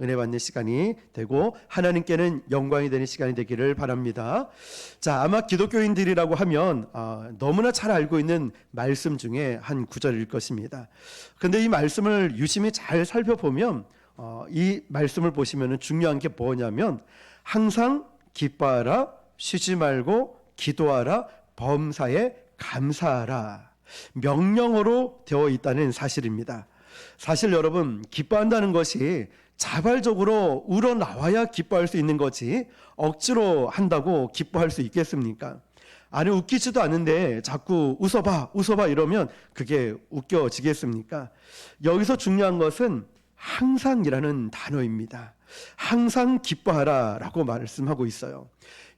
은혜 받는 시간이 되고 하나님께는 영광이 되는 시간이 되기를 바랍니다. 자, 아마 기독교인들이라고 하면 너무나 잘 알고 있는 말씀 중에 한 구절일 것입니다. 그런데 이 말씀을 유심히 잘 살펴보면 이 말씀을 보시면 중요한 게 뭐냐면 항상 기뻐하라, 쉬지 말고 기도하라, 범사에 감사하라, 명령어로 되어 있다는 사실입니다. 사실 여러분, 기뻐한다는 것이 자발적으로 우러나와야 기뻐할 수 있는 거지 억지로 한다고 기뻐할 수 있겠습니까? 아니, 웃기지도 않은데 자꾸 웃어봐 이러면 그게 웃겨지겠습니까? 여기서 중요한 것은 항상이라는 단어입니다. 항상 기뻐하라 라고 말씀하고 있어요.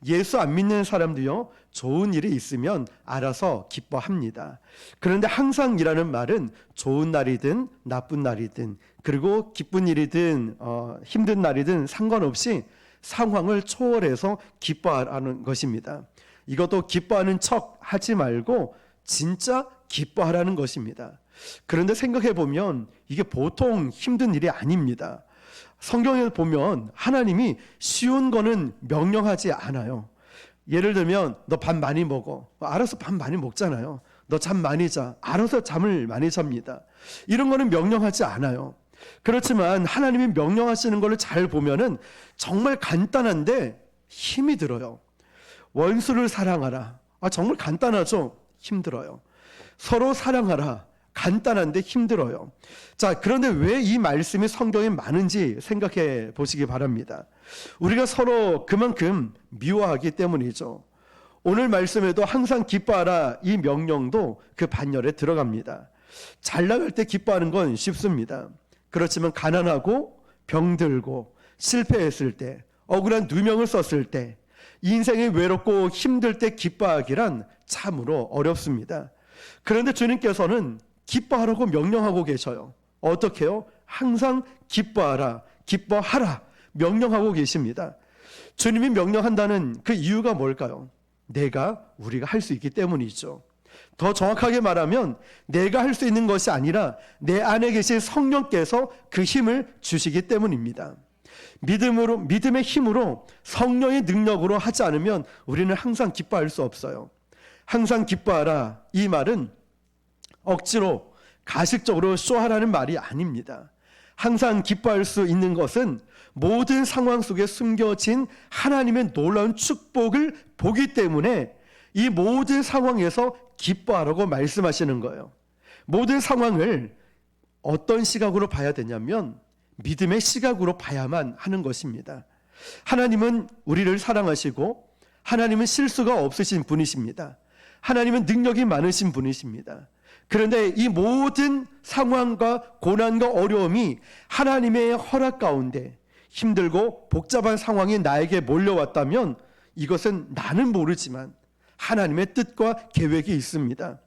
예수 안 믿는 사람도요, 좋은 일이 있으면 알아서 기뻐합니다. 그런데 항상이라는 말은 좋은 날이든 나쁜 날이든, 그리고 기쁜 일이든 힘든 날이든 상관없이 상황을 초월해서 기뻐하라는 것입니다. 이것도 기뻐하는 척 하지 말고 진짜 기뻐하라는 것입니다. 그런데 생각해 보면 이게 보통 힘든 일이 아닙니다. 성경에 보면 하나님이 쉬운 거는 명령하지 않아요. 예를 들면 너 밥 많이 먹어. 알아서 밥 많이 먹잖아요. 너 잠 많이 자. 알아서 잠을 많이 잡니다. 이런 거는 명령하지 않아요. 그렇지만 하나님이 명령하시는 걸 잘 보면은 정말 간단한데 힘이 들어요. 원수를 사랑하라. 정말 간단하죠? 힘들어요. 서로 사랑하라. 간단한데 힘들어요. 자, 그런데 왜 이 말씀이 성경에 많은지 생각해 보시기 바랍니다. 우리가 서로 그만큼 미워하기 때문이죠. 오늘 말씀에도 항상 기뻐하라 이 명령도 그 반열에 들어갑니다. 잘 나갈 때 기뻐하는 건 쉽습니다. 그렇지만 가난하고 병들고 실패했을 때, 억울한 누명을 썼을 때, 인생이 외롭고 힘들 때 기뻐하기란 참으로 어렵습니다. 그런데 주님께서는 기뻐하라고 명령하고 계셔요. 어떻게 해요? 항상 기뻐하라, 기뻐하라 명령하고 계십니다. 주님이 명령한다는 그 이유가 뭘까요? 우리가 할 수 있기 때문이죠. 더 정확하게 말하면 내가 할 수 있는 것이 아니라 내 안에 계신 성령께서 그 힘을 주시기 때문입니다. 믿음의 힘으로, 성령의 능력으로 하지 않으면 우리는 항상 기뻐할 수 없어요. 항상 기뻐하라 이 말은 억지로 가식적으로 쇼하라는 말이 아닙니다. 항상 기뻐할 수 있는 것은 모든 상황 속에 숨겨진 하나님의 놀라운 축복을 보기 때문에 이 모든 상황에서 기뻐하라고 말씀하시는 거예요. 모든 상황을 어떤 시각으로 봐야 되냐면 믿음의 시각으로 봐야만 하는 것입니다. 하나님은 우리를 사랑하시고 하나님은 실수가 없으신 분이십니다. 하나님은 능력이 많으신 분이십니다. 그런데 이 모든 상황과 고난과 어려움이 하나님의 허락 가운데 힘들고 복잡한 상황이 나에게 몰려왔다면 이것은 나는 모르지만 하나님의 뜻과 계획이 있습니다.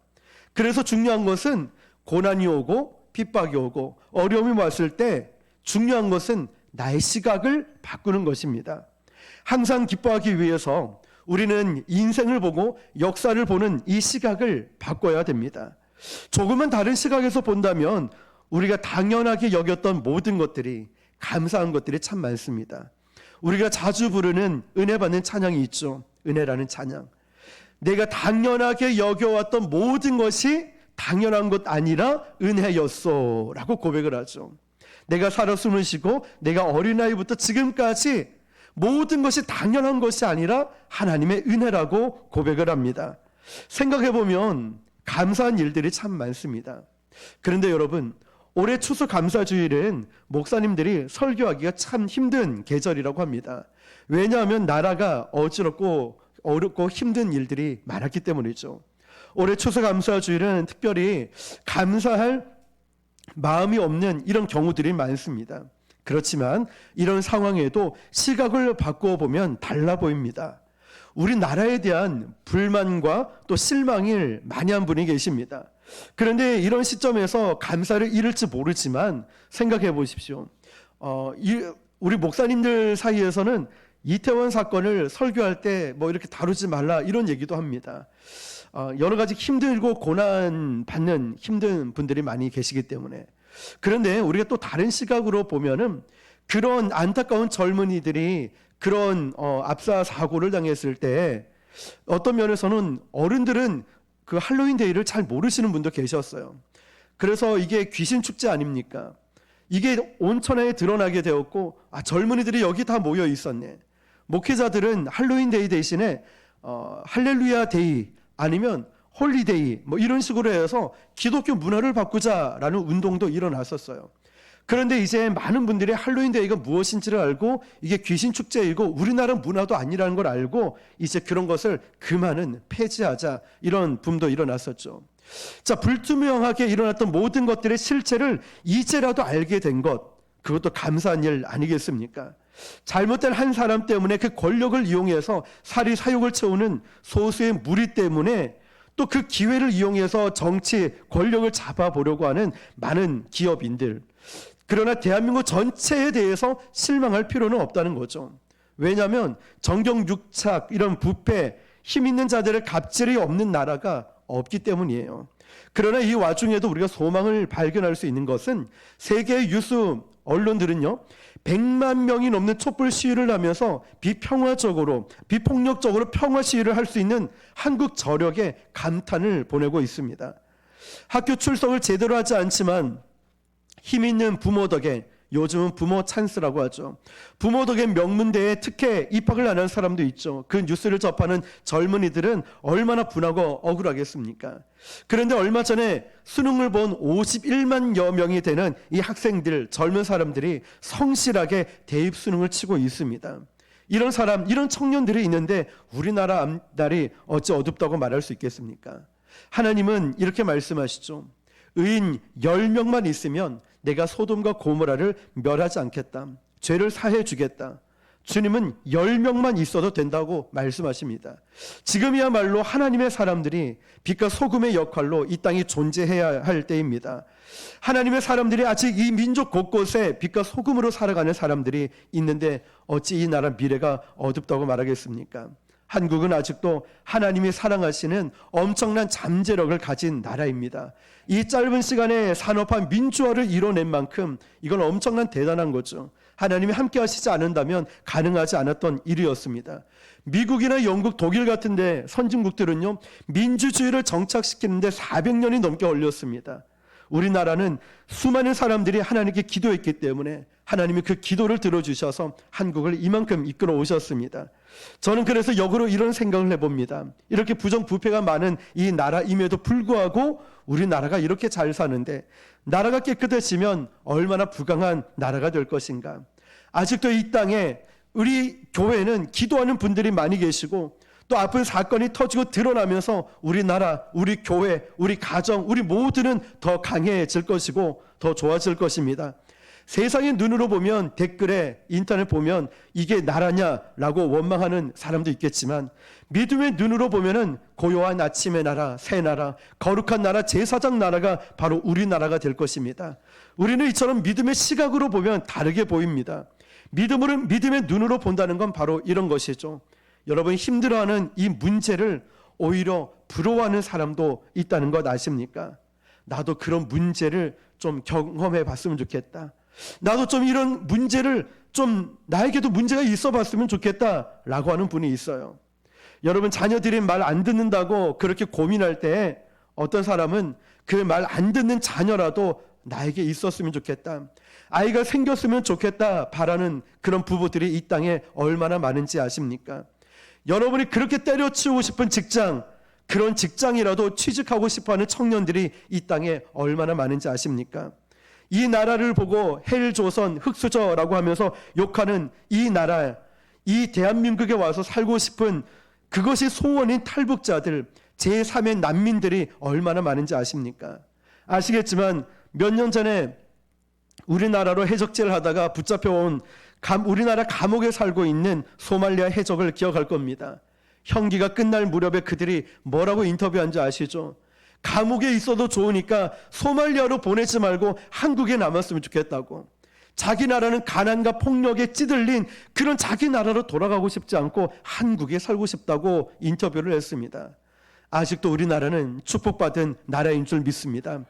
그래서 중요한 것은 고난이 오고 핍박이 오고 어려움이 왔을 때 중요한 것은 나의 시각을 바꾸는 것입니다. 항상 기뻐하기 위해서 우리는 인생을 보고 역사를 보는 이 시각을 바꿔야 됩니다. 조금은 다른 시각에서 본다면 우리가 당연하게 여겼던 모든 것들이, 감사한 것들이 참 많습니다. 우리가 자주 부르는 은혜 받는 찬양이 있죠. 은혜라는 찬양. 내가 당연하게 여겨왔던 모든 것이 당연한 것 아니라 은혜였소 라고 고백을 하죠. 내가 살아 숨을 쉬고 내가 어린아이부터 지금까지 모든 것이 당연한 것이 아니라 하나님의 은혜라고 고백을 합니다. 생각해보면 감사한 일들이 참 많습니다. 그런데 여러분, 올해 추수감사주일은 목사님들이 설교하기가 참 힘든 계절이라고 합니다. 왜냐하면 나라가 어지럽고 어렵고 힘든 일들이 많았기 때문이죠. 올해 추수감사주일은 특별히 감사할 마음이 없는 이런 경우들이 많습니다. 그렇지만 이런 상황에도 시각을 바꾸어 보면 달라 보입니다. 우리나라에 대한 불만과 또 실망을 많이 한 분이 계십니다. 그런데 이런 시점에서 감사를 잃을지 모르지만 생각해 보십시오. 우리 목사님들 사이에서는 이태원 사건을 설교할 때 이렇게 다루지 말라 이런 얘기도 합니다. 여러 가지 힘들고 고난 받는 힘든 분들이 많이 계시기 때문에. 그런데 우리가 또 다른 시각으로 보면은 그런 안타까운 젊은이들이 그런 압사 사고를 당했을 때 어떤 면에서는 어른들은 그 할로윈 데이를 잘 모르시는 분도 계셨어요. 그래서 이게 귀신 축제 아닙니까? 이게 온천에 드러나게 되었고, 젊은이들이 여기 다 모여 있었네. 목회자들은 할로윈 데이 대신에 할렐루야 데이 아니면 홀리데이 뭐 이런 식으로 해서 기독교 문화를 바꾸자라는 운동도 일어났었어요. 그런데 이제 많은 분들이 할로윈 데이가 무엇인지를 알고 이게 귀신 축제이고 우리나라 문화도 아니라는 걸 알고 이제 그런 것을 그만은 폐지하자, 이런 붐도 일어났었죠. 자, 불투명하게 일어났던 모든 것들의 실체를 이제라도 알게 된 것, 그것도 감사한 일 아니겠습니까? 잘못된 한 사람 때문에 그 권력을 이용해서 사리 사욕을 채우는 소수의 무리 때문에 또 그 기회를 이용해서 정치 권력을 잡아보려고 하는 많은 기업인들, 그러나 대한민국 전체에 대해서 실망할 필요는 없다는 거죠. 왜냐하면 정경유착, 이런 부패, 힘 있는 자들의 갑질이 없는 나라가 없기 때문이에요. 그러나 이 와중에도 우리가 소망을 발견할 수 있는 것은 세계의 유수 언론들은요, 100만 명이 넘는 촛불 시위를 하면서 비평화적으로, 비폭력적으로 평화 시위를 할 수 있는 한국 저력에 감탄을 보내고 있습니다. 학교 출석을 제대로 하지 않지만 힘 있는 부모 덕에, 요즘은 부모 찬스라고 하죠, 부모 덕에 명문대에 특혜 입학을 안 한 사람도 있죠. 그 뉴스를 접하는 젊은이들은 얼마나 분하고 억울하겠습니까? 그런데 얼마 전에 수능을 본 51만여 명이 되는 이 학생들, 젊은 사람들이 성실하게 대입 수능을 치고 있습니다. 이런 사람, 이런 청년들이 있는데 우리나라 앞날이 어찌 어둡다고 말할 수 있겠습니까? 하나님은 이렇게 말씀하시죠. 의인 10명만 있으면 내가 소돔과 고모라를 멸하지 않겠다. 죄를 사해 주겠다. 주님은 10명만 있어도 된다고 말씀하십니다. 지금이야말로 하나님의 사람들이 빛과 소금의 역할로 이 땅이 존재해야 할 때입니다. 하나님의 사람들이 아직 이 민족 곳곳에 빛과 소금으로 살아가는 사람들이 있는데 어찌 이 나라 미래가 어둡다고 말하겠습니까? 한국은 아직도 하나님이 사랑하시는 엄청난 잠재력을 가진 나라입니다. 이 짧은 시간에 산업화 민주화를 이뤄낸 만큼 이건 엄청난 대단한 거죠. 하나님이 함께 하시지 않는다면 가능하지 않았던 일이었습니다. 미국이나 영국, 독일 같은데 선진국들은요, 민주주의를 정착시키는데 400년이 넘게 걸렸습니다. 우리나라는 수많은 사람들이 하나님께 기도했기 때문에 하나님이 그 기도를 들어주셔서 한국을 이만큼 이끌어 오셨습니다. 저는 그래서 역으로 이런 생각을 해봅니다. 이렇게 부정부패가 많은 이 나라임에도 불구하고 우리나라가 이렇게 잘 사는데 나라가 깨끗해지면 얼마나 부강한 나라가 될 것인가. 아직도 이 땅에 우리 교회는 기도하는 분들이 많이 계시고 또 아픈 사건이 터지고 드러나면서 우리나라, 우리 교회, 우리 가정, 우리 모두는 더 강해질 것이고 더 좋아질 것입니다. 세상의 눈으로 보면, 댓글에 인터넷 보면 이게 나라냐라고 원망하는 사람도 있겠지만 믿음의 눈으로 보면은 고요한 아침의 나라, 새 나라, 거룩한 나라, 제사장 나라가 바로 우리나라가 될 것입니다. 우리는 이처럼 믿음의 시각으로 보면 다르게 보입니다. 믿음의 눈으로 본다는 건 바로 이런 것이죠. 여러분, 힘들어하는 이 문제를 오히려 부러워하는 사람도 있다는 것 아십니까? 나도 그런 문제를 좀 경험해 봤으면 좋겠다. 나도 좀 이런 문제를 좀 나에게도 문제가 있어 봤으면 좋겠다라고 하는 분이 있어요. 여러분, 자녀들이 말 안 듣는다고 그렇게 고민할 때 어떤 사람은 그 말 안 듣는 자녀라도 나에게 있었으면 좋겠다, 아이가 생겼으면 좋겠다 바라는 그런 부부들이 이 땅에 얼마나 많은지 아십니까? 여러분이 그렇게 때려치우고 싶은 직장, 그런 직장이라도 취직하고 싶어하는 청년들이 이 땅에 얼마나 많은지 아십니까? 이 나라를 보고 헬조선, 흑수저라고 하면서 욕하는 이 나라, 이 대한민국에 와서 살고 싶은 그것이 소원인 탈북자들, 제3의 난민들이 얼마나 많은지 아십니까? 아시겠지만 몇 년 전에 우리나라로 해적질을 하다가 붙잡혀온 우리나라 감옥에 살고 있는 소말리아 해적을 기억할 겁니다. 형기가 끝날 무렵에 그들이 뭐라고 인터뷰한지 아시죠? 감옥에 있어도 좋으니까 소말리아로 보내지 말고 한국에 남았으면 좋겠다고. 자기 나라는 가난과 폭력에 찌들린 그런 자기 나라로 돌아가고 싶지 않고 한국에 살고 싶다고 인터뷰를 했습니다. 아직도 우리나라는 축복받은 나라인 줄 믿습니다.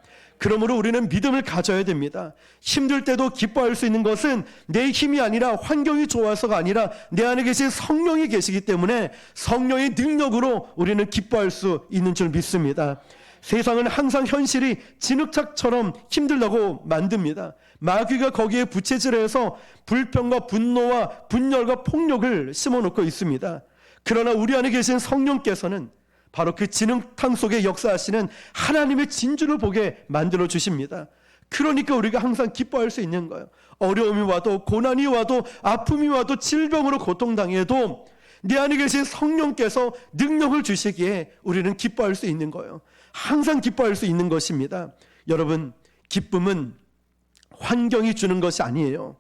그러므로 우리는 믿음을 가져야 됩니다. 힘들 때도 기뻐할 수 있는 것은 내 힘이 아니라 환경이 좋아서가 아니라 내 안에 계신 성령이 계시기 때문에 성령의 능력으로 우리는 기뻐할 수 있는 줄 믿습니다. 세상은 항상 현실이 진흙탕처럼 힘들다고 만듭니다. 마귀가 거기에 부채질해서 불평과 분노와 분열과 폭력을 심어놓고 있습니다. 그러나 우리 안에 계신 성령께서는 바로 그 진흙탕 속에 역사하시는 하나님의 진주를 보게 만들어 주십니다. 그러니까 우리가 항상 기뻐할 수 있는 거예요. 어려움이 와도 고난이 와도 아픔이 와도 질병으로 고통당해도 내 안에 계신 성령께서 능력을 주시기에 우리는 기뻐할 수 있는 거예요. 항상 기뻐할 수 있는 것입니다. 여러분, 기쁨은 환경이 주는 것이 아니에요.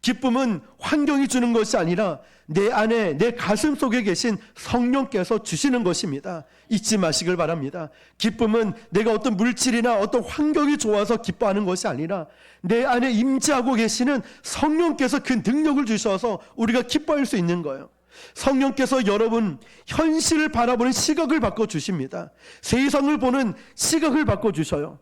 기쁨은 환경이 주는 것이 아니라 내 안에 내 가슴 속에 계신 성령께서 주시는 것입니다. 잊지 마시길 바랍니다. 기쁨은 내가 어떤 물질이나 어떤 환경이 좋아서 기뻐하는 것이 아니라 내 안에 임재하고 계시는 성령께서 그 능력을 주셔서 우리가 기뻐할 수 있는 거예요. 성령께서 여러분 현실을 바라보는 시각을 바꿔주십니다. 세상을 보는 시각을 바꿔주셔요.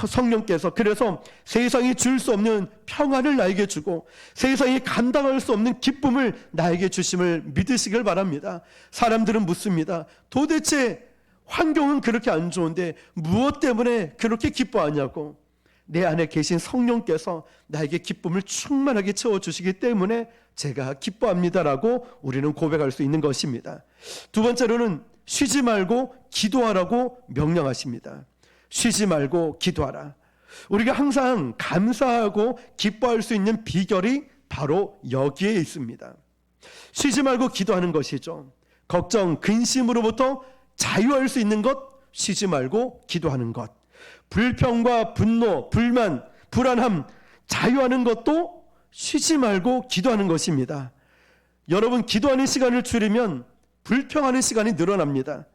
성령께서. 그래서 세상이 줄 수 없는 평안을 나에게 주고 세상이 감당할 수 없는 기쁨을 나에게 주심을 믿으시길 바랍니다. 사람들은 묻습니다. 도대체 환경은 그렇게 안 좋은데 무엇 때문에 그렇게 기뻐하냐고. 내 안에 계신 성령께서 나에게 기쁨을 충만하게 채워주시기 때문에 제가 기뻐합니다라고 우리는 고백할 수 있는 것입니다. 두 번째로는 쉬지 말고 기도하라고 명령하십니다. 쉬지 말고 기도하라. 우리가 항상 감사하고 기뻐할 수 있는 비결이 바로 여기에 있습니다. 쉬지 말고 기도하는 것이죠. 걱정, 근심으로부터 자유할 수 있는 것, 쉬지 말고 기도하는 것. 불평과 분노, 불만, 불안함, 자유하는 것도 쉬지 말고 기도하는 것입니다. 여러분, 기도하는 시간을 줄이면 불평하는 시간이 늘어납니다.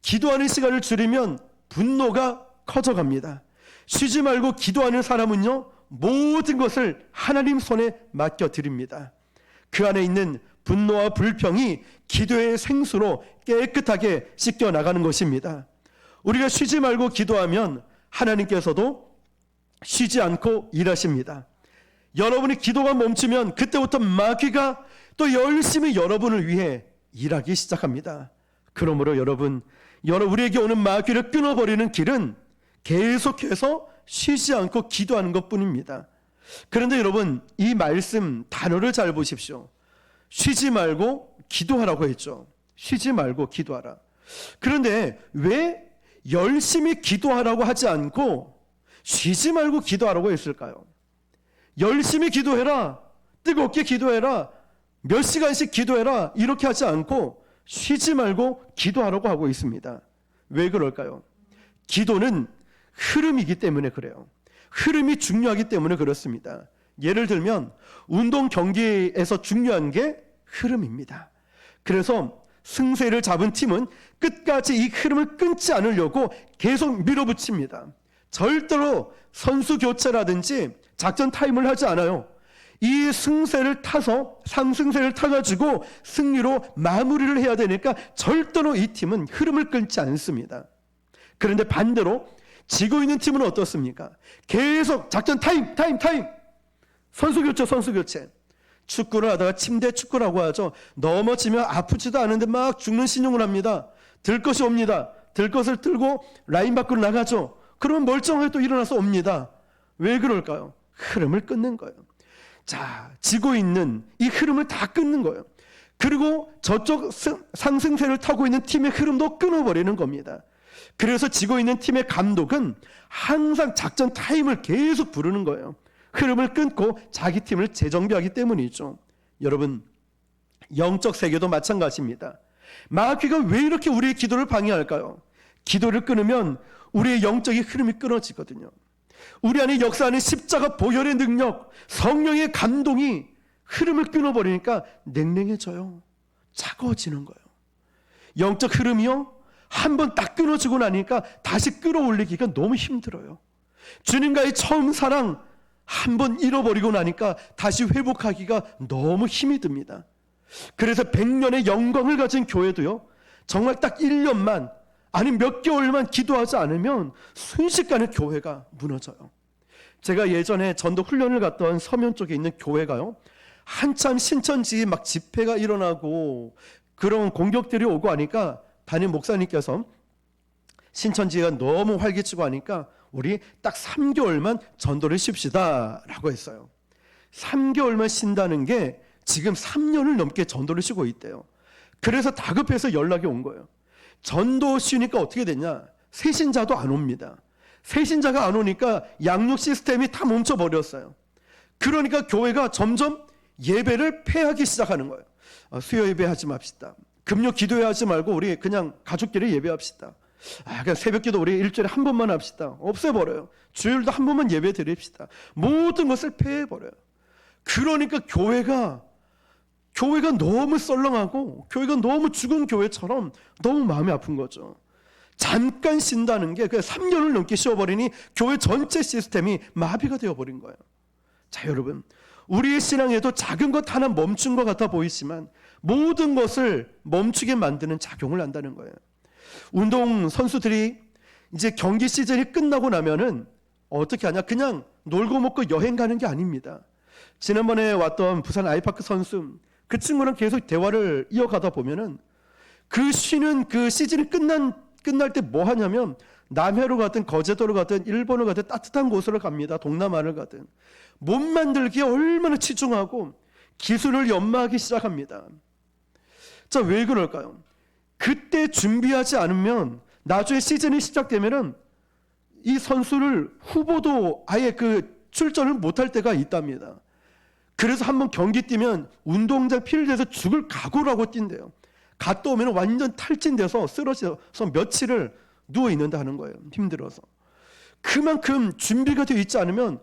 기도하는 시간을 줄이면 분노가 커져갑니다. 쉬지 말고 기도하는 사람은요, 모든 것을 하나님 손에 맡겨드립니다. 그 안에 있는 분노와 불평이 기도의 생수로 깨끗하게 씻겨나가는 것입니다. 우리가 쉬지 말고 기도하면 하나님께서도 쉬지 않고 일하십니다. 여러분의 기도가 멈추면 그때부터 마귀가 또 열심히 여러분을 위해 일하기 시작합니다. 그러므로 여러분, 우리에게 오는 마귀를 끊어버리는 길은 계속해서 쉬지 않고 기도하는 것뿐입니다. 그런데 여러분, 이 말씀 단어를 잘 보십시오. 쉬지 말고 기도하라고 했죠. 쉬지 말고 기도하라. 그런데 왜 열심히 기도하라고 하지 않고 쉬지 말고 기도하라고 했을까요? 열심히 기도해라, 뜨겁게 기도해라, 몇 시간씩 기도해라, 이렇게 하지 않고 쉬지 말고 기도하라고 하고 있습니다. 왜 그럴까요? 기도는 흐름이기 때문에 그래요. 흐름이 중요하기 때문에 그렇습니다. 예를 들면 운동 경기에서 중요한 게 흐름입니다. 그래서 승세를 잡은 팀은 끝까지 이 흐름을 끊지 않으려고 계속 밀어붙입니다. 절대로 선수 교체라든지 작전 타임을 하지 않아요. 이 승세를 타서 상승세를 타가지고 승리로 마무리를 해야 되니까 절대로 이 팀은 흐름을 끊지 않습니다. 그런데 반대로 지고 있는 팀은 어떻습니까? 계속 작전 타임. 선수 교체. 축구를 하다가 침대 축구라고 하죠. 넘어지면 아프지도 않은데 막 죽는 신용을 합니다. 들 것이 옵니다. 들 것을 들고 라인 밖으로 나가죠. 그러면 멀쩡하게 또 일어나서 옵니다. 왜 그럴까요? 흐름을 끊는 거예요. 자, 지고 있는 이 흐름을 다 끊는 거예요. 그리고 저쪽 상승세를 타고 있는 팀의 흐름도 끊어버리는 겁니다. 그래서 지고 있는 팀의 감독은 항상 작전 타임을 계속 부르는 거예요. 흐름을 끊고 자기 팀을 재정비하기 때문이죠. 여러분, 영적 세계도 마찬가지입니다. 마귀가 왜 이렇게 우리의 기도를 방해할까요? 기도를 끊으면 우리의 영적인 흐름이 끊어지거든요. 우리 안에 역사하는 십자가 보혈의 능력, 성령의 감동이 흐름을 끊어버리니까 냉랭해져요. 차가워지는 거예요. 영적 흐름이요, 한번 딱 끊어지고 나니까 다시 끌어올리기가 너무 힘들어요. 주님과의 처음 사랑 한번 잃어버리고 나니까 다시 회복하기가 너무 힘이 듭니다. 그래서 100년의 영광을 가진 교회도요, 정말 딱 1년만 아니 몇 개월만 기도하지 않으면 순식간에 교회가 무너져요. 제가 예전에 전도 훈련을 갔던 서면 쪽에 있는 교회가요, 한참 신천지 막 집회가 일어나고 그런 공격들이 오고 하니까 담임 목사님께서 신천지가 너무 활기치고 하니까 우리 딱 3개월만 전도를 쉽시다 라고 했어요. 3개월만 쉰다는 게 지금 3년을 넘게 전도를 쉬고 있대요. 그래서 다급해서 연락이 온 거예요. 전도 쉬니까 어떻게 됐냐, 새신자도 안 옵니다. 새신자가 안 오니까 양육 시스템이 다 멈춰버렸어요. 그러니까 교회가 점점 예배를 폐하기 시작하는 거예요. 수요 예배하지 맙시다. 금요 기도회하지 말고 우리 그냥 가족끼리 예배합시다. 그냥 새벽기도 우리 일주일에 한 번만 합시다. 없애버려요. 주일도 한 번만 예배 드립시다. 모든 것을 폐해버려요. 그러니까 교회가 너무 썰렁하고 교회가 너무 죽은 교회처럼 너무 마음이 아픈 거죠. 잠깐 쉰다는 게 3년을 넘게 쉬어버리니 교회 전체 시스템이 마비가 되어버린 거예요. 자, 여러분, 우리의 신앙에도 작은 것 하나 멈춘 것 같아 보이지만 모든 것을 멈추게 만드는 작용을 한다는 거예요. 운동 선수들이 이제 경기 시즌이 끝나고 나면은 어떻게 하냐, 그냥 놀고 먹고 여행 가는 게 아닙니다. 지난번에 왔던 부산 아이파크 선수, 그 친구랑 계속 대화를 이어가다 보면은 그 쉬는 그 시즌이 끝날 때 뭐 하냐면 남해로 가든 거제도로 가든 일본으로 가든 따뜻한 곳으로 갑니다. 동남아를 가든 몸 만들기에 얼마나 치중하고 기술을 연마하기 시작합니다. 자, 왜 그럴까요? 그때 준비하지 않으면 나중에 시즌이 시작되면은 이 선수를 후보도 아예 그 출전을 못할 때가 있답니다. 그래서 한번 경기 뛰면 운동장 필드에서 죽을 각오를 하고 뛴대요. 갔다 오면 완전 탈진돼서 쓰러져서 며칠을 누워 있는다는 거예요. 힘들어서. 그만큼 준비가 되어 있지 않으면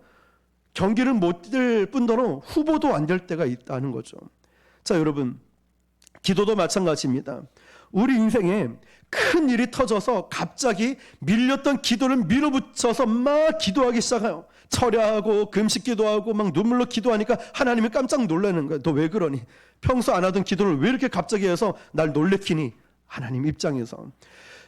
경기를 못 뛸 뿐더러 후보도 안 될 때가 있다는 거죠. 자, 여러분, 기도도 마찬가지입니다. 우리 인생에 큰 일이 터져서 갑자기 밀렸던 기도를 밀어붙여서 막 기도하기 시작해요. 철야하고 금식 기도하고 막 눈물로 기도하니까 하나님이 깜짝 놀라는 거예요. 너 왜 그러니? 평소 안 하던 기도를 왜 이렇게 갑자기 해서 날 놀래키니? 하나님 입장에서.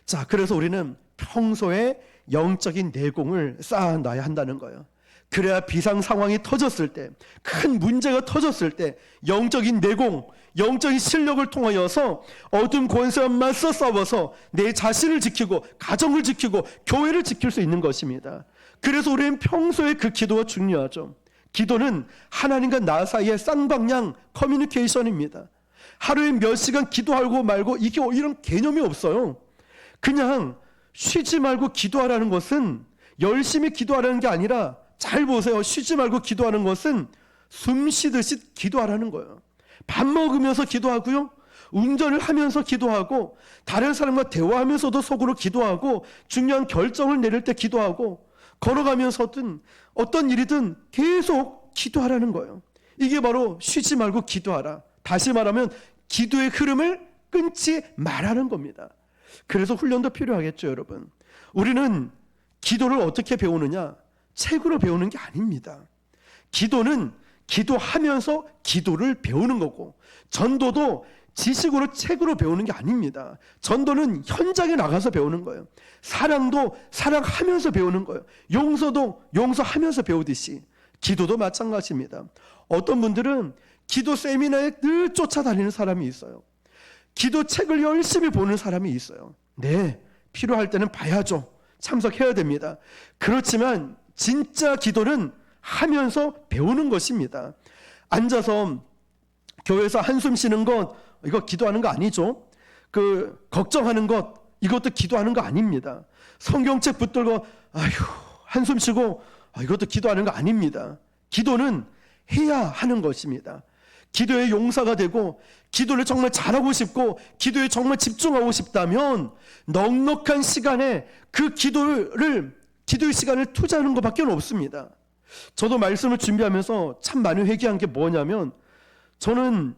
자, 그래서 우리는 평소에 영적인 내공을 쌓아놔야 한다는 거예요. 그래야 비상 상황이 터졌을 때, 큰 문제가 터졌을 때 영적인 내공, 영적인 실력을 통하여서 어둠 권세와 맞서 싸워서 내 자신을 지키고 가정을 지키고 교회를 지킬 수 있는 것입니다. 그래서 우리는 평소에 그 기도가 중요하죠. 기도는 하나님과 나 사이의 쌍방향 커뮤니케이션입니다. 하루에 몇 시간 기도하고 말고 이게 이런 개념이 없어요. 그냥 쉬지 말고 기도하라는 것은 열심히 기도하라는 게 아니라, 잘 보세요. 쉬지 말고 기도하는 것은 숨 쉬듯이 기도하라는 거예요. 밥 먹으면서 기도하고요, 운전을 하면서 기도하고, 다른 사람과 대화하면서도 속으로 기도하고, 중요한 결정을 내릴 때 기도하고, 걸어가면서든 어떤 일이든 계속 기도하라는 거예요. 이게 바로 쉬지 말고 기도하라. 다시 말하면 기도의 흐름을 끊지 말라는 겁니다. 그래서 훈련도 필요하겠죠, 여러분. 우리는 기도를 어떻게 배우느냐? 책으로 배우는 게 아닙니다. 기도는 기도하면서 기도를 배우는 거고, 전도도 지식으로 책으로 배우는 게 아닙니다. 전도는 현장에 나가서 배우는 거예요. 사랑도 사랑하면서 배우는 거예요. 용서도 용서하면서 배우듯이 기도도 마찬가지입니다. 어떤 분들은 기도 세미나에 늘 쫓아다니는 사람이 있어요. 기도 책을 열심히 보는 사람이 있어요. 네, 필요할 때는 봐야죠. 참석해야 됩니다. 그렇지만 진짜 기도는 하면서 배우는 것입니다. 앉아서 교회에서 한숨 쉬는 것, 이거 기도하는 거 아니죠. 그 걱정하는 것, 이것도 기도하는 거 아닙니다. 성경책 붙들고 아휴 한숨 쉬고, 이것도 기도하는 거 아닙니다. 기도는 해야 하는 것입니다. 기도의 용사가 되고 기도를 정말 잘하고 싶고 기도에 정말 집중하고 싶다면 넉넉한 시간에 그 기도의 시간을 투자하는 것밖에 없습니다. 저도 말씀을 준비하면서 참 많이 회개한 게 뭐냐면, 저는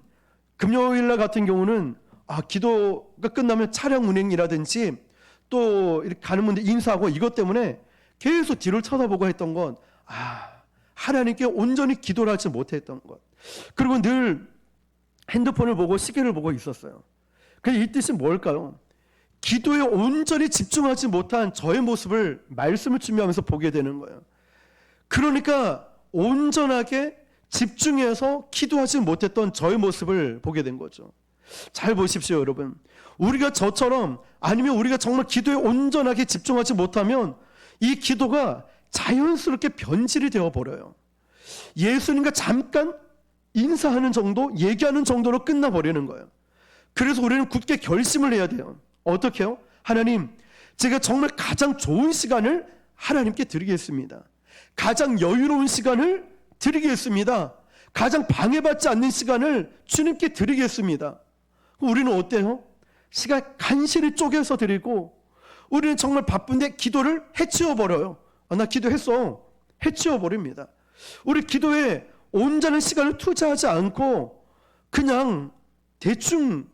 금요일날 같은 경우는 기도가 끝나면 차량 운행이라든지 또 이렇게 가는 분들 인사하고 이것 때문에 계속 뒤를 쳐다보고 했던 건 하나님께 온전히 기도를 하지 못했던 것. 그리고 늘 핸드폰을 보고 시계를 보고 있었어요. 이 뜻이 뭘까요? 기도에 온전히 집중하지 못한 저의 모습을 말씀을 준비하면서 보게 되는 거예요. 그러니까 온전하게 집중해서 기도하지 못했던 저의 모습을 보게 된 거죠. 잘 보십시오, 여러분. 우리가 저처럼, 아니면 우리가 정말 기도에 온전하게 집중하지 못하면 이 기도가 자연스럽게 변질이 되어 버려요. 예수님과 잠깐 인사하는 정도, 얘기하는 정도로 끝나버리는 거예요. 그래서 우리는 굳게 결심을 해야 돼요. 어떻게 해요? 하나님, 제가 정말 가장 좋은 시간을 하나님께 드리겠습니다. 가장 여유로운 시간을 드리겠습니다. 가장 방해받지 않는 시간을 주님께 드리겠습니다. 우리는 어때요? 시간 간신히 쪼개서 드리고, 우리는 정말 바쁜데 기도를 해치워버려요. 나 기도했어. 해치워버립니다. 우리 기도에 온전한 시간을 투자하지 않고 그냥 대충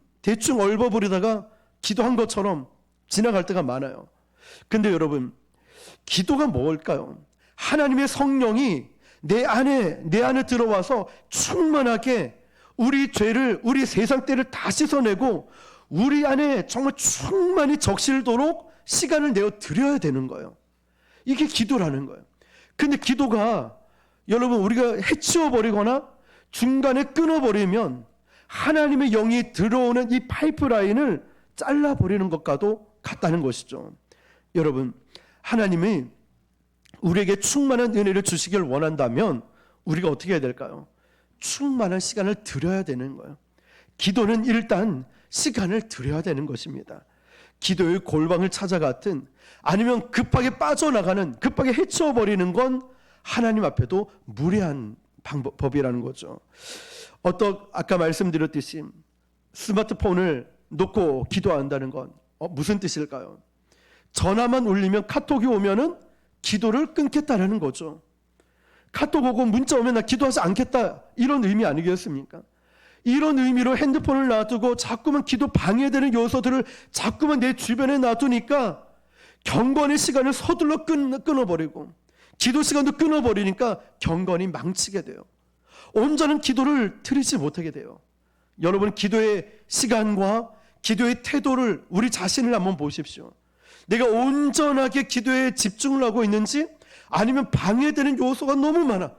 얼버무리다가 기도한 것처럼 지나갈 때가 많아요. 근데 여러분, 기도가 뭘까요? 하나님의 성령이 내 안에 들어와서 충만하게 우리 죄를, 우리 세상 때를 다 씻어내고 우리 안에 정말 충만히 적실도록 시간을 내어 드려야 되는 거예요. 이게 기도라는 거예요. 근데 기도가 여러분, 우리가 해치워버리거나 중간에 끊어버리면 하나님의 영이 들어오는 이 파이프라인을 잘라버리는 것과도 같다는 것이죠. 여러분, 하나님이 우리에게 충만한 은혜를 주시길 원한다면 우리가 어떻게 해야 될까요? 충만한 시간을 드려야 되는 거예요. 기도는 일단 시간을 드려야 되는 것입니다. 기도의 골방을 찾아갔든 아니면 급하게 빠져나가는, 급하게 해치워버리는 건 하나님 앞에도 무례한 법이라는 거죠. 아까 말씀드렸듯이 스마트폰을 놓고 기도한다는 건 무슨 뜻일까요? 전화만 울리면, 카톡이 오면은 기도를 끊겠다라는 거죠. 카톡 오고 문자 오면 나 기도하지 않겠다, 이런 의미 아니겠습니까? 이런 의미로 핸드폰을 놔두고 자꾸만 기도 방해되는 요소들을 자꾸만 내 주변에 놔두니까 경건의 시간을 서둘러 끊어버리고 기도 시간도 끊어버리니까 경건이 망치게 돼요. 온전한 기도를 드리지 못하게 돼요. 여러분, 기도의 시간과 기도의 태도를, 우리 자신을 한번 보십시오. 내가 온전하게 기도에 집중을 하고 있는지, 아니면 방해되는 요소가 너무 많아.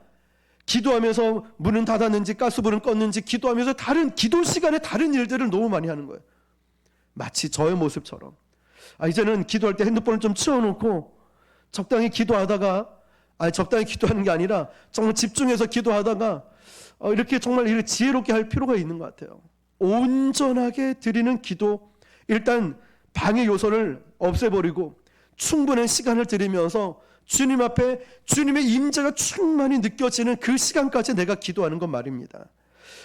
기도하면서 문은 닫았는지 가스불은 껐는지, 기도하면서 기도 시간에 다른 일들을 너무 많이 하는 거예요. 마치 저의 모습처럼. 이제는 기도할 때 핸드폰을 좀 치워놓고 적당히 기도하다가, 적당히 기도하는 게 아니라 정말 집중해서 기도하다가 이렇게 정말 이렇게 지혜롭게 할 필요가 있는 것 같아요. 온전하게 드리는 기도, 일단 방해 요소를 없애버리고 충분한 시간을 드리면서 주님 앞에 주님의 임재가 충만히 느껴지는 그 시간까지 내가 기도하는 건 말입니다.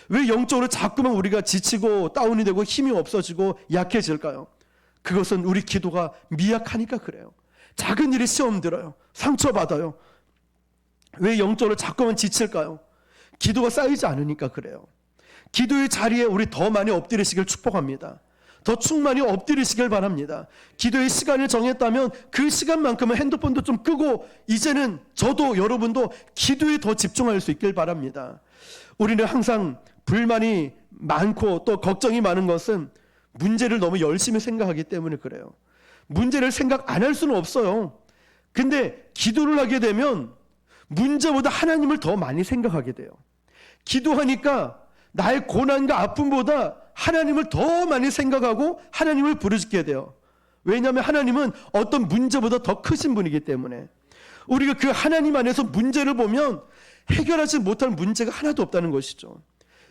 왜 영적으로 자꾸만 우리가 지치고 다운이 되고 힘이 없어지고 약해질까요? 그것은 우리 기도가 미약하니까 그래요. 작은 일이 시험 들어요. 상처받아요. 왜 영적으로 자꾸만 지칠까요? 기도가 쌓이지 않으니까 그래요. 기도의 자리에 우리 더 많이 엎드리시길 축복합니다. 더 충만히 엎드리시길 바랍니다. 기도의 시간을 정했다면 그 시간만큼은 핸드폰도 좀 끄고, 이제는 저도 여러분도 기도에 더 집중할 수 있길 바랍니다. 우리는 항상 불만이 많고 또 걱정이 많은 것은 문제를 너무 열심히 생각하기 때문에 그래요. 문제를 생각 안 할 수는 없어요. 근데 기도를 하게 되면 문제보다 하나님을 더 많이 생각하게 돼요. 기도하니까 나의 고난과 아픔보다 하나님을 더 많이 생각하고 하나님을 부르짖게 돼요. 왜냐하면 하나님은 어떤 문제보다 더 크신 분이기 때문에. 우리가 그 하나님 안에서 문제를 보면 해결하지 못할 문제가 하나도 없다는 것이죠.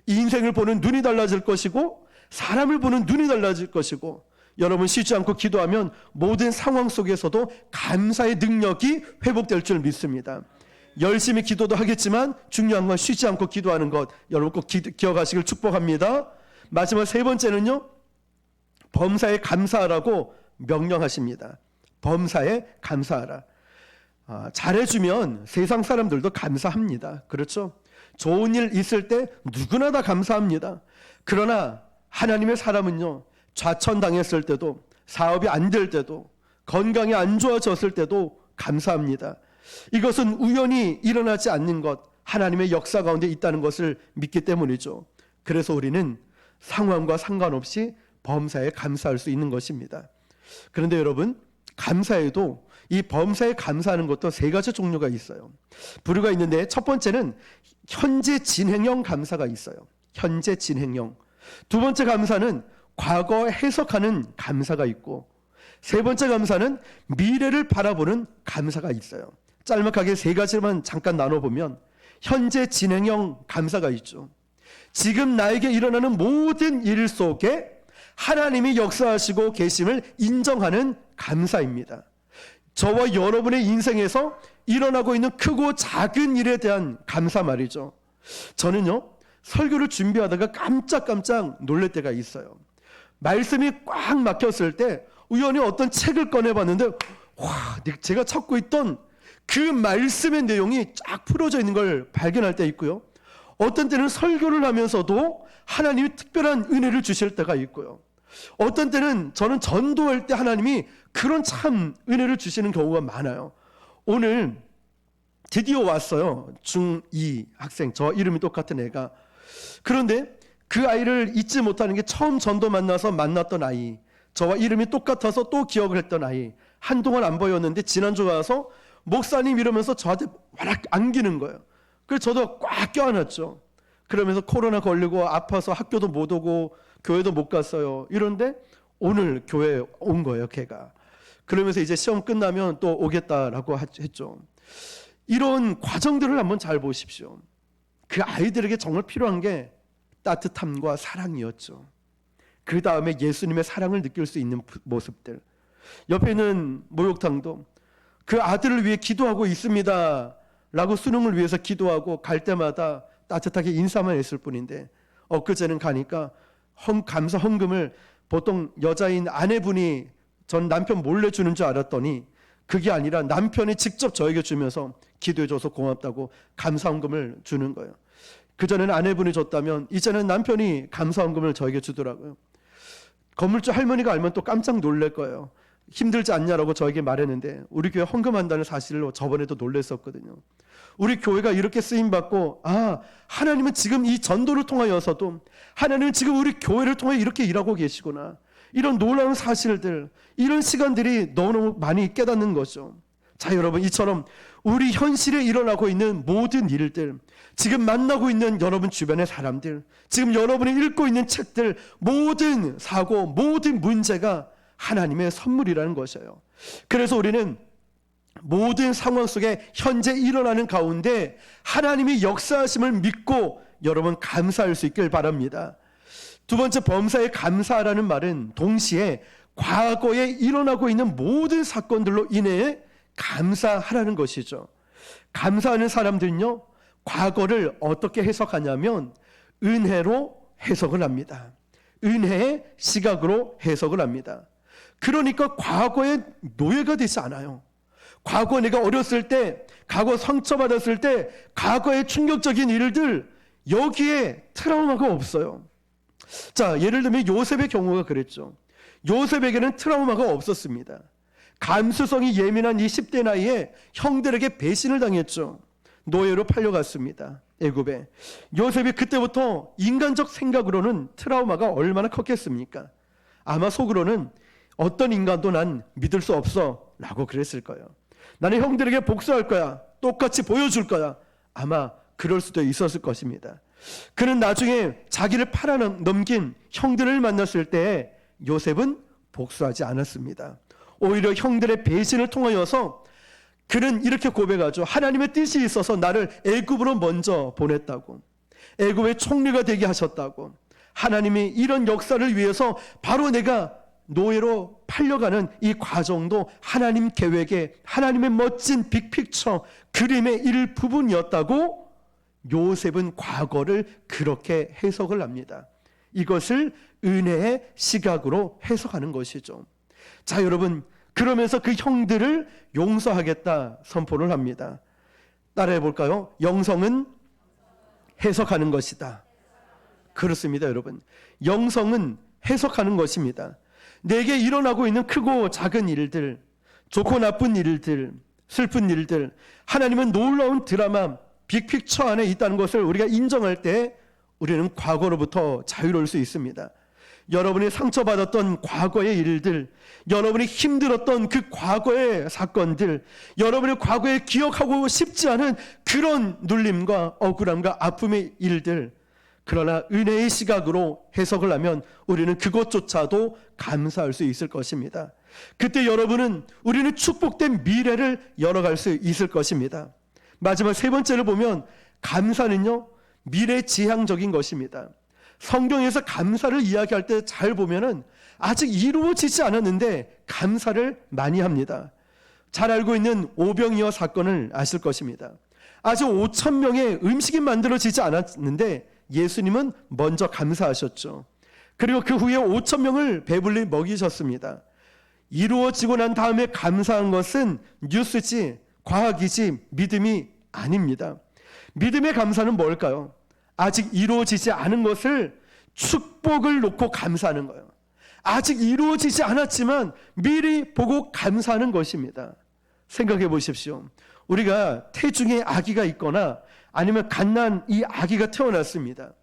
인생을 보는 눈이 달라질 것이고 사람을 보는 눈이 달라질 것이고, 여러분 쉬지 않고 기도하면 모든 상황 속에서도 감사의 능력이 회복될 줄 믿습니다. 열심히 기도도 하겠지만 중요한 건 쉬지 않고 기도하는 것, 여러분 꼭 기억하시길 축복합니다. 마지막 세 번째는요, 범사에 감사하라고 명령하십니다. 범사에 감사하라. 잘해주면 세상 사람들도 감사합니다. 그렇죠? 좋은 일 있을 때 누구나 다 감사합니다. 그러나 하나님의 사람은요, 좌천당했을 때도, 사업이 안 될 때도, 건강이 안 좋아졌을 때도 감사합니다. 이것은 우연히 일어나지 않는 것, 하나님의 역사 가운데 있다는 것을 믿기 때문이죠. 그래서 우리는 상황과 상관없이 범사에 감사할 수 있는 것입니다. 그런데 여러분, 감사에도 이 범사에 감사하는 것도 세 가지 종류가 있어요. 부류가 있는데, 첫 번째는 현재 진행형 감사가 있어요. 현재 진행형. 두 번째 감사는 과거 해석하는 감사가 있고, 세 번째 감사는 미래를 바라보는 감사가 있어요. 짤막하게 세 가지만 잠깐 나눠보면, 현재 진행형 감사가 있죠. 지금 나에게 일어나는 모든 일 속에 하나님이 역사하시고 계심을 인정하는 감사입니다. 저와 여러분의 인생에서 일어나고 있는 크고 작은 일에 대한 감사 말이죠. 저는요, 설교를 준비하다가 깜짝깜짝 놀랄 때가 있어요. 말씀이 꽉 막혔을 때 우연히 어떤 책을 꺼내봤는데, 와, 제가 찾고 있던 그 말씀의 내용이 쫙 풀어져 있는 걸 발견할 때 있고요. 어떤 때는 설교를 하면서도 하나님이 특별한 은혜를 주실 때가 있고요. 어떤 때는 저는 전도할 때 하나님이 그런 참 은혜를 주시는 경우가 많아요. 오늘 드디어 왔어요. 중2 학생, 저 이름이 똑같은 애가. 그런데 그 아이를 잊지 못하는 게, 처음 전도 만나서 만났던 아이, 저와 이름이 똑같아서 또 기억을 했던 아이, 한동안 안 보였는데 지난주 와서 목사님 이러면서 저한테 와락 안기는 거예요. 그래서 저도 꽉 껴안았죠. 그러면서 코로나 걸리고 아파서 학교도 못 오고 교회도 못 갔어요. 이런데 오늘 교회에 온 거예요, 걔가. 그러면서 이제 시험 끝나면 또 오겠다라고 했죠. 이런 과정들을 한번 잘 보십시오. 그 아이들에게 정말 필요한 게 따뜻함과 사랑이었죠. 그 다음에 예수님의 사랑을 느낄 수 있는 모습들. 옆에 있는 목욕탕도 그 아들을 위해 기도하고 있습니다 라고 수능을 위해서 기도하고 갈 때마다 따뜻하게 인사만 했을 뿐인데, 엊그제는 가니까 감사 헌금을 보통 여자인 아내분이 전 남편 몰래 주는 줄 알았더니 그게 아니라 남편이 직접 저에게 주면서 기도해줘서 고맙다고 감사 헌금을 주는 거예요. 그전에는 아내분이 줬다면 이제는 남편이 감사 헌금을 저에게 주더라고요. 건물주 할머니가 알면 또 깜짝 놀랄 거예요. 힘들지 않냐라고 저에게 말했는데, 우리 교회 헌금한다는 사실로 저번에도 놀랐었거든요. 우리 교회가 이렇게 쓰임받고, 하나님은 지금 이 전도를 통하여서도 하나님은 지금 우리 교회를 통해 이렇게 일하고 계시구나, 이런 놀라운 사실들, 이런 시간들이 너무너무 많이 깨닫는 거죠. 자, 여러분, 이처럼 우리 현실에 일어나고 있는 모든 일들, 지금 만나고 있는 여러분 주변의 사람들, 지금 여러분이 읽고 있는 책들, 모든 사고, 모든 문제가 하나님의 선물이라는 것이에요. 그래서 우리는 모든 상황 속에 현재 일어나는 가운데 하나님이 역사하심을 믿고 여러분 감사할 수 있길 바랍니다. 두 번째, 범사에 감사하라는 말은 동시에 과거에 일어나고 있는 모든 사건들로 인해 감사하라는 것이죠. 감사하는 사람들은요, 과거를 어떻게 해석하냐면 은혜로 해석을 합니다. 은혜의 시각으로 해석을 합니다. 그러니까 과거의 노예가 되지 않아요. 과거 내가 어렸을 때, 과거 상처받았을 때, 과거의 충격적인 일들, 여기에 트라우마가 없어요. 자, 예를 들면 요셉의 경우가 그랬죠. 요셉에게는 트라우마가 없었습니다. 감수성이 예민한 이 10대 나이에 형들에게 배신을 당했죠. 노예로 팔려갔습니다, 애굽에. 요셉이 그때부터 인간적 생각으로는 트라우마가 얼마나 컸겠습니까? 아마 속으로는 어떤 인간도 난 믿을 수 없어 라고 그랬을 거예요. 나는 형들에게 복수할 거야, 똑같이 보여줄 거야. 아마 그럴 수도 있었을 것입니다. 그는 나중에 자기를 팔아넘긴 형들을 만났을 때 요셉은 복수하지 않았습니다. 오히려 형들의 배신을 통하여서 그는 이렇게 고백하죠. 하나님의 뜻이 있어서 나를 애굽으로 먼저 보냈다고, 애굽의 총리가 되게 하셨다고, 하나님이 이런 역사를 위해서 바로 내가 노예로 팔려가는 이 과정도 하나님 계획의, 하나님의 멋진 빅픽처, 그림의 일부분이었다고 요셉은 과거를 그렇게 해석을 합니다. 이것을 은혜의 시각으로 해석하는 것이죠. 자, 여러분, 그러면서 그 형들을 용서하겠다 선포를 합니다. 따라해 볼까요? 영성은 해석하는 것이다. 그렇습니다, 여러분. 영성은 해석하는 것입니다. 내게 일어나고 있는 크고 작은 일들, 좋고 나쁜 일들, 슬픈 일들, 하나님은 놀라운 드라마, 빅픽처 안에 있다는 것을 우리가 인정할 때 우리는 과거로부터 자유로울 수 있습니다. 여러분이 상처받았던 과거의 일들, 여러분이 힘들었던 그 과거의 사건들, 여러분이 과거에 기억하고 싶지 않은 그런 눌림과 억울함과 아픔의 일들, 그러나 은혜의 시각으로 해석을 하면 우리는 그것조차도 감사할 수 있을 것입니다. 그때 여러분은 우리는 축복된 미래를 열어갈 수 있을 것입니다. 마지막 세 번째를 보면 감사는요, 미래지향적인 것입니다. 성경에서 감사를 이야기할 때 잘 보면은 아직 이루어지지 않았는데 감사를 많이 합니다. 잘 알고 있는 오병이어 사건을 아실 것입니다. 아직 5,000명의 음식이 만들어지지 않았는데 예수님은 먼저 감사하셨죠. 그리고 그 후에 5,000명을 배불리 먹이셨습니다. 이루어지고 난 다음에 감사한 것은 뉴스지, 과학이지, 믿음이 아닙니다. 믿음의 감사는 뭘까요? 아직 이루어지지 않은 것을 축복을 놓고 감사하는 거예요. 아직 이루어지지 않았지만 미리 보고 감사하는 것입니다. 생각해 보십시오. 우리가 태중에 아기가 있거나 아니면 갓난 이 아기가 태어났습니다.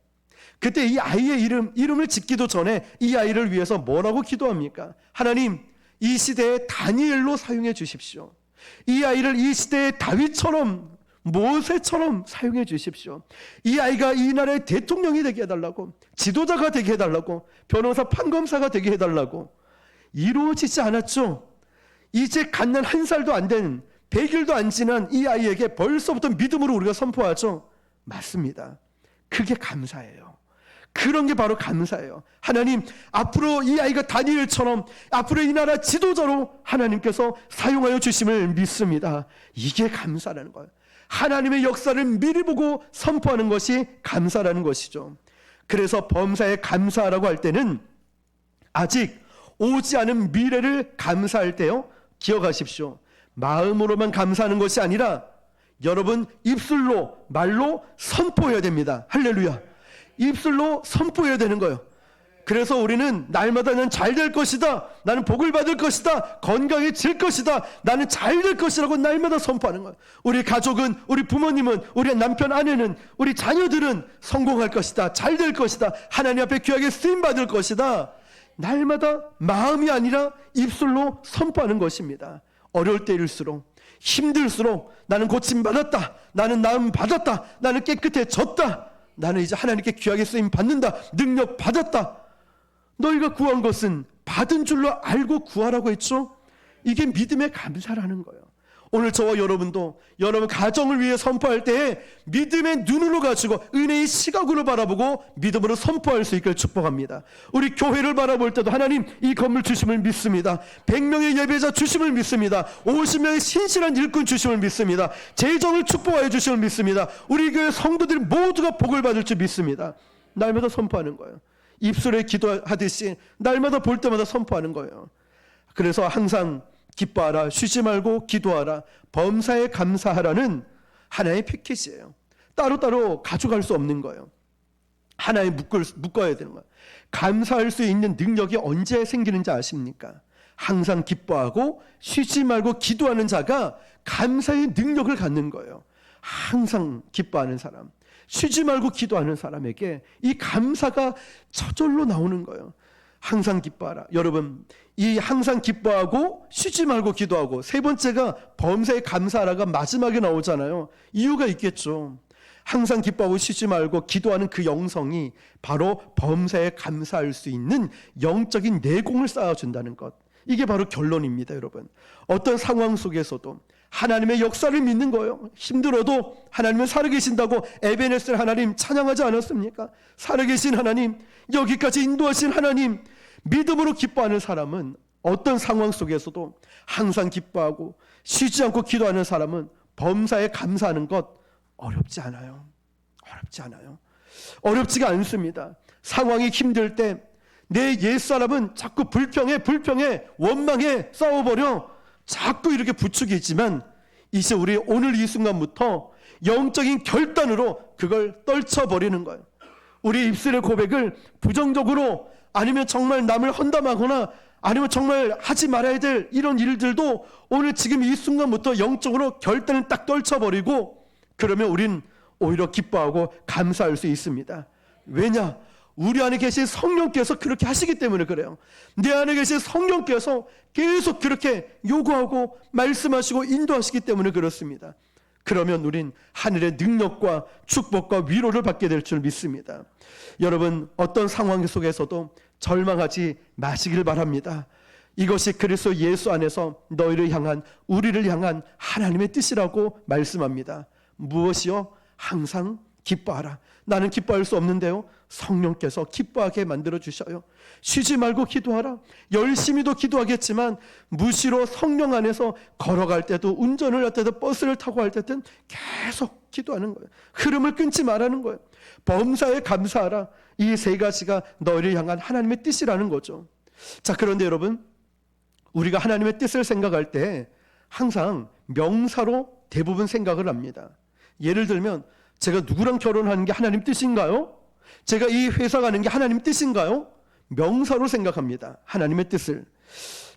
그때 이 아이의 이름을 짓기도 전에 이 아이를 위해서 뭐라고 기도합니까? 하나님, 이 시대에 다니엘로 사용해 주십시오. 이 아이를 이 시대의 다윗처럼, 모세처럼 사용해 주십시오. 이 아이가 이 나라의 대통령이 되게 해달라고, 지도자가 되게 해달라고, 변호사, 판검사가 되게 해달라고. 이루어지지 않았죠. 이제 갓난 1살도 안 된, 100일도 안 지난 이 아이에게 벌써부터 믿음으로 우리가 선포하죠. 맞습니다. 그게 감사예요. 그런 게 바로 감사예요. 하나님, 앞으로 이 아이가 다니엘처럼 앞으로 이 나라 지도자로 하나님께서 사용하여 주심을 믿습니다. 이게 감사라는 거예요. 하나님의 역사를 미리 보고 선포하는 것이 감사라는 것이죠. 그래서 범사에 감사하라고 할 때는 아직 오지 않은 미래를 감사할 때요, 기억하십시오. 마음으로만 감사하는 것이 아니라 여러분 입술로, 말로 선포해야 됩니다. 할렐루야. 입술로 선포해야 되는 거예요. 그래서 우리는 날마다 나는 잘 될 것이다, 나는 복을 받을 것이다, 건강해질 것이다, 나는 잘 될 것이라고 날마다 선포하는 거예요. 우리 가족은, 우리 부모님은, 우리 남편, 아내는, 우리 자녀들은 성공할 것이다, 잘 될 것이다, 하나님 앞에 귀하게 쓰임받을 것이다. 날마다 마음이 아니라 입술로 선포하는 것입니다. 어려울 때일수록, 힘들수록 나는 고침받았다, 나는 나음 받았다, 나는 깨끗해졌다, 나는 이제 하나님께 귀하게 쓰임 받는다, 능력 받았다. 너희가 구한 것은 받은 줄로 알고 구하라고 했죠. 이게 믿음의 감사라는 거예요. 오늘 저와 여러분도 여러분 가정을 위해 선포할 때에 믿음의 눈으로 가지고 은혜의 시각으로 바라보고 믿음으로 선포할 수 있기를 축복합니다. 우리 교회를 바라볼 때도 하나님, 이 건물 주심을 믿습니다. 100명의 예배자 주심을 믿습니다. 50명의 신실한 일꾼 주심을 믿습니다. 재정을 축복하여 주심을 믿습니다. 우리 교회 성도들이 모두가 복을 받을 줄 믿습니다. 날마다 선포하는 거예요. 입술에 기도하듯이 날마다 볼 때마다 선포하는 거예요. 그래서 항상 기뻐하라, 쉬지 말고 기도하라, 범사에 감사하라는 하나의 패키지예요. 따로따로 가져갈 수 없는 거예요. 하나에 묶어야 되는 거예요. 감사할 수 있는 능력이 언제 생기는지 아십니까? 항상 기뻐하고 쉬지 말고 기도하는 자가 감사의 능력을 갖는 거예요. 항상 기뻐하는 사람, 쉬지 말고 기도하는 사람에게 이 감사가 저절로 나오는 거예요. 항상 기뻐하라. 여러분, 이 항상 기뻐하고 쉬지 말고 기도하고, 세 번째가 범사에 감사하라가 마지막에 나오잖아요. 이유가 있겠죠. 항상 기뻐하고 쉬지 말고 기도하는 그 영성이 바로 범사에 감사할 수 있는 영적인 내공을 쌓아준다는 것. 이게 바로 결론입니다, 여러분. 어떤 상황 속에서도 하나님의 역사를 믿는 거예요. 힘들어도 하나님은 살아계신다고 에베네셀 하나님 찬양하지 않았습니까? 살아계신 하나님, 여기까지 인도하신 하나님, 믿음으로 기뻐하는 사람은 어떤 상황 속에서도 항상 기뻐하고 쉬지 않고 기도하는 사람은 범사에 감사하는 것 어렵지 않아요. 어렵지 않아요. 어렵지가 않습니다. 상황이 힘들 때 내 옛사람은 자꾸 불평해 원망해 싸워버려 자꾸 이렇게 부추기지만, 이제 우리 오늘 이 순간부터 영적인 결단으로 그걸 떨쳐버리는 거예요. 우리 입술의 고백을 부정적으로, 아니면 정말 남을 헌담하거나, 아니면 정말 하지 말아야 될 이런 일들도 오늘 지금 이 순간부터 영적으로 결단을 딱 떨쳐버리고, 그러면 우린 오히려 기뻐하고 감사할 수 있습니다. 왜냐? 우리 안에 계신 성령께서 그렇게 하시기 때문에 그래요. 내 안에 계신 성령께서 계속 그렇게 요구하고 말씀하시고 인도하시기 때문에 그렇습니다. 그러면 우린 하늘의 능력과 축복과 위로를 받게 될 줄 믿습니다. 여러분, 어떤 상황 속에서도 절망하지 마시길 바랍니다. 이것이 그리스도 예수 안에서 너희를 향한, 우리를 향한 하나님의 뜻이라고 말씀합니다. 무엇이요? 항상 기뻐하라. 나는 기뻐할 수 없는데요, 성령께서 기뻐하게 만들어 주셔요. 쉬지 말고 기도하라. 열심히도 기도하겠지만 무시로 성령 안에서 걸어갈 때도, 운전을 할 때도, 버스를 타고 할 때든 계속 기도하는 거예요. 흐름을 끊지 말라는 거예요. 범사에 감사하라. 이 세 가지가 너희를 향한 하나님의 뜻이라는 거죠. 자, 그런데 여러분, 우리가 하나님의 뜻을 생각할 때 항상 명사로 대부분 생각을 합니다. 예를 들면, 제가 누구랑 결혼하는 게 하나님 뜻인가요? 제가 이 회사 가는 게 하나님 뜻인가요? 명사로 생각합니다. 하나님의 뜻을.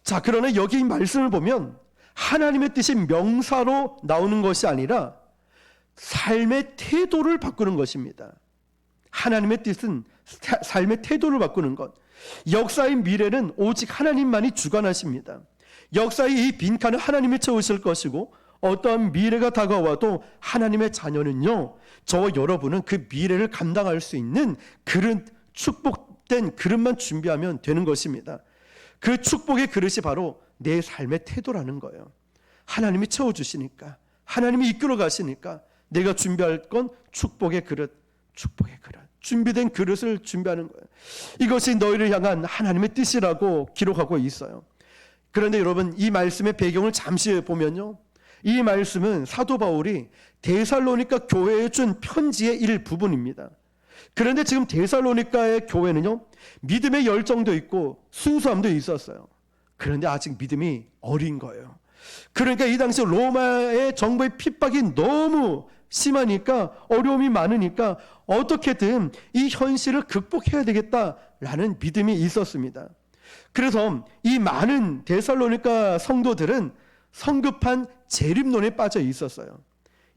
자, 그러나 여기 이 말씀을 보면 하나님의 뜻이 명사로 나오는 것이 아니라 삶의 태도를 바꾸는 것입니다. 하나님의 뜻은 삶의 태도를 바꾸는 것. 역사의 미래는 오직 하나님만이 주관하십니다. 역사의 이 빈칸은 하나님이 채우실 것이고, 어떠한 미래가 다가와도 하나님의 자녀는요, 저와 여러분은 그 미래를 감당할 수 있는 그릇, 축복된 그릇만 준비하면 되는 것입니다. 그 축복의 그릇이 바로 내 삶의 태도라는 거예요. 하나님이 채워주시니까, 하나님이 이끌어 가시니까 내가 준비할 건 축복의 그릇, 축복의 그릇, 준비된 그릇을 준비하는 거예요. 이것이 너희를 향한 하나님의 뜻이라고 기록하고 있어요. 그런데 여러분, 이 말씀의 배경을 잠시 보면요, 이 말씀은 사도 바울이 데살로니가 교회에 준 편지의 일부분입니다. 그런데 지금 데살로니가의 교회는요, 믿음의 열정도 있고 순수함도 있었어요. 그런데 아직 믿음이 어린 거예요. 그러니까 이 당시 로마의 정부의 핍박이 너무 심하니까, 어려움이 많으니까 어떻게든 이 현실을 극복해야 되겠다라는 믿음이 있었습니다. 그래서 이 많은 데살로니가 성도들은 성급한 재림론에 빠져 있었어요.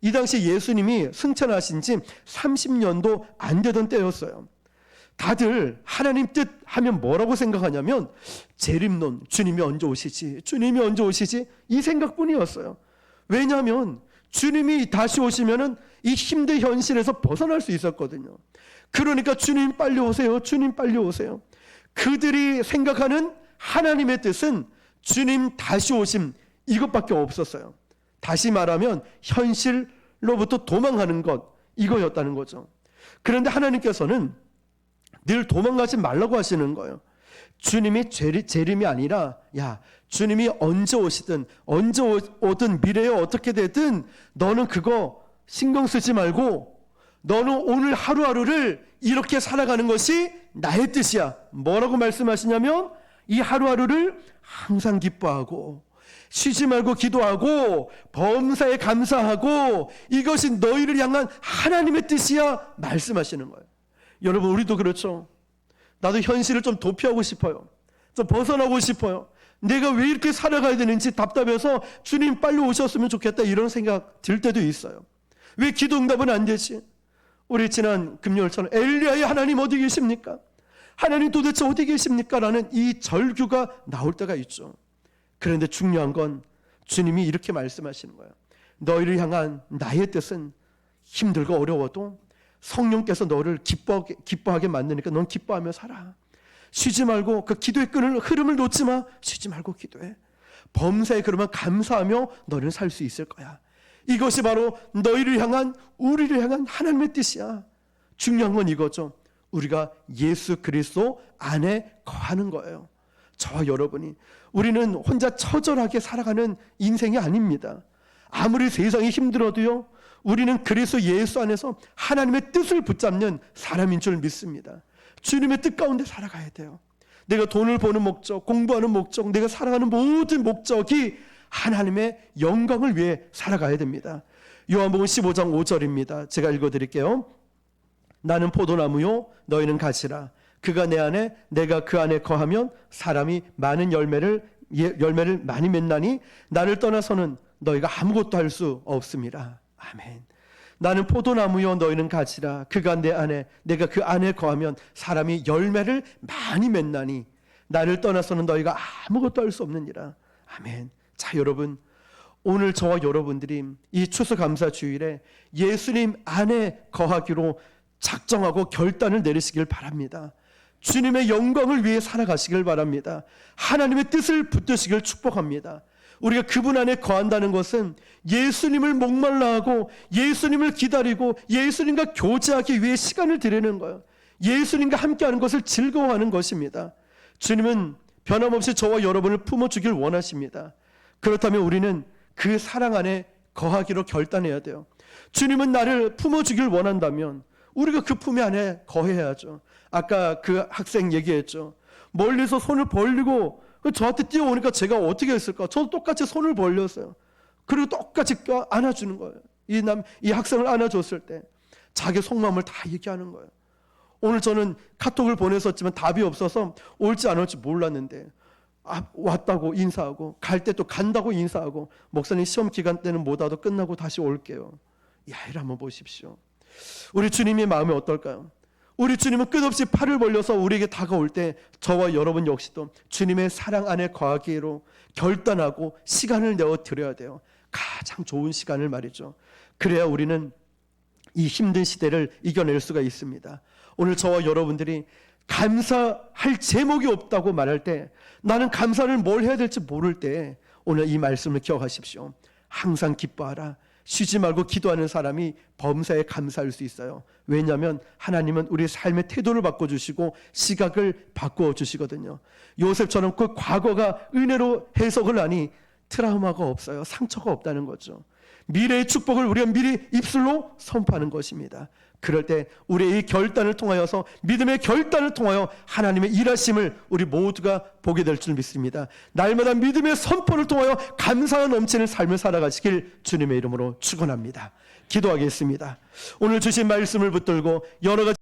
이 당시 예수님이 승천하신 지 30년도 안 되던 때였어요. 다들 하나님 뜻 하면 뭐라고 생각하냐면 재림론, 주님이 언제 오시지, 주님이 언제 오시지, 이 생각뿐이었어요. 왜냐하면 주님이 다시 오시면은 이 힘든 현실에서 벗어날 수 있었거든요. 그러니까 주님 빨리 오세요, 주님 빨리 오세요. 그들이 생각하는 하나님의 뜻은 주님 다시 오심, 이것밖에 없었어요. 다시 말하면 현실로부터 도망가는 것, 이거였다는 거죠. 그런데 하나님께서는 늘 도망가지 말라고 하시는 거예요. 주님이 재림이 아니라, 야, 주님이 언제 오시든 언제 오든 미래에 어떻게 되든 너는 그거 신경 쓰지 말고 너는 오늘 하루하루를 이렇게 살아가는 것이 나의 뜻이야. 뭐라고 말씀하시냐면, 이 하루하루를 항상 기뻐하고 쉬지 말고 기도하고 범사에 감사하고 이것이 너희를 향한 하나님의 뜻이야 말씀하시는 거예요. 여러분, 우리도 그렇죠. 나도 현실을 좀 도피하고 싶어요. 좀 벗어나고 싶어요. 내가 왜 이렇게 살아가야 되는지 답답해서 주님 빨리 오셨으면 좋겠다, 이런 생각 들 때도 있어요. 왜 기도 응답은 안 되지? 우리 지난 금요일처럼 엘리야의 하나님 어디 계십니까? 하나님 도대체 어디 계십니까? 라는 이 절규가 나올 때가 있죠. 그런데 중요한 건 주님이 이렇게 말씀하시는 거예요. 너희를 향한 나의 뜻은 힘들고 어려워도 성령께서 너를 기뻐하게 만드니까 넌 기뻐하며 살아. 쉬지 말고 그 기도의 끈을, 흐름을 놓지 마. 쉬지 말고 기도해. 범사에 그러면 감사하며 너는 살 수 있을 거야. 이것이 바로 너희를 향한, 우리를 향한 하나님의 뜻이야. 중요한 건 이거죠. 우리가 예수 그리스도 안에 거하는 거예요. 저와 여러분이, 우리는 혼자 처절하게 살아가는 인생이 아닙니다. 아무리 세상이 힘들어도요, 우리는 그리스도 예수 안에서 하나님의 뜻을 붙잡는 사람인 줄 믿습니다. 주님의 뜻 가운데 살아가야 돼요. 내가 돈을 버는 목적, 공부하는 목적, 내가 살아가는 모든 목적이 하나님의 영광을 위해 살아가야 됩니다. 요한복음 15장 5절입니다. 제가 읽어드릴게요. 나는 포도나무요, 너희는 가지라. 그가 내 안에, 내가 그 안에 거하면 사람이 많은 열매를 많이 맺나니 나를 떠나서는 너희가 아무것도 할 수 없습니다. 아멘. 나는 포도나무요 너희는 가지라. 그가 내 안에 내가 그 안에 거하면 사람이 열매를 많이 맺나니 나를 떠나서는 너희가 아무것도 할 수 없느니라. 아멘. 자, 여러분, 오늘 저와 여러분들이 이 추수감사 주일에 예수님 안에 거하기로 작정하고 결단을 내리시길 바랍니다. 주님의 영광을 위해 살아가시길 바랍니다. 하나님의 뜻을 붙드시길 축복합니다. 우리가 그분 안에 거한다는 것은 예수님을 목말라하고 예수님을 기다리고 예수님과 교제하기 위해 시간을 들이는 거예요. 예수님과 함께하는 것을 즐거워하는 것입니다. 주님은 변함없이 저와 여러분을 품어주길 원하십니다. 그렇다면 우리는 그 사랑 안에 거하기로 결단해야 돼요. 주님은 나를 품어주길 원한다면 우리가 그 품 안에 거해야죠. 아까 그 학생 얘기했죠. 멀리서 손을 벌리고 저한테 뛰어오니까 제가 어떻게 했을까? 저도 똑같이 손을 벌렸어요. 그리고 똑같이 안아주는 거예요. 이 학생을 안아줬을 때 자기 속마음을 다 얘기하는 거예요. 오늘 저는 카톡을 보냈었지만 답이 없어서 올지 안 올지 몰랐는데 왔다고 인사하고 갈 때 또 간다고 인사하고 목사님 시험 기간 때는 못 와도 끝나고 다시 올게요. 이 아이를 한번 보십시오. 우리 주님의 마음이 어떨까요? 우리 주님은 끝없이 팔을 벌려서 우리에게 다가올 때 저와 여러분 역시도 주님의 사랑 안에 거하기로 결단하고 시간을 내어 드려야 돼요. 가장 좋은 시간을 말이죠. 그래야 우리는 이 힘든 시대를 이겨낼 수가 있습니다. 오늘 저와 여러분들이 감사할 제목이 없다고 말할 때 나는 감사를 뭘 해야 될지 모를 때 오늘 이 말씀을 기억하십시오. 항상 기뻐하라. 쉬지 말고 기도하는 사람이 범사에 감사할 수 있어요. 왜냐하면 하나님은 우리의 삶의 태도를 바꿔주시고 시각을 바꾸어 주시거든요. 요셉처럼 그 과거가 은혜로 해석을 하니 트라우마가 없어요. 상처가 없다는 거죠. 미래의 축복을 우리가 미리 입술로 선포하는 것입니다. 그럴 때 우리의 이 결단을 통하여서 믿음의 결단을 통하여 하나님의 일하심을 우리 모두가 보게 될 줄 믿습니다. 날마다 믿음의 선포를 통하여 감사가 넘치는 삶을 살아가시길 주님의 이름으로 축원합니다. 기도하겠습니다. 오늘 주신 말씀을 붙들고 여러 가지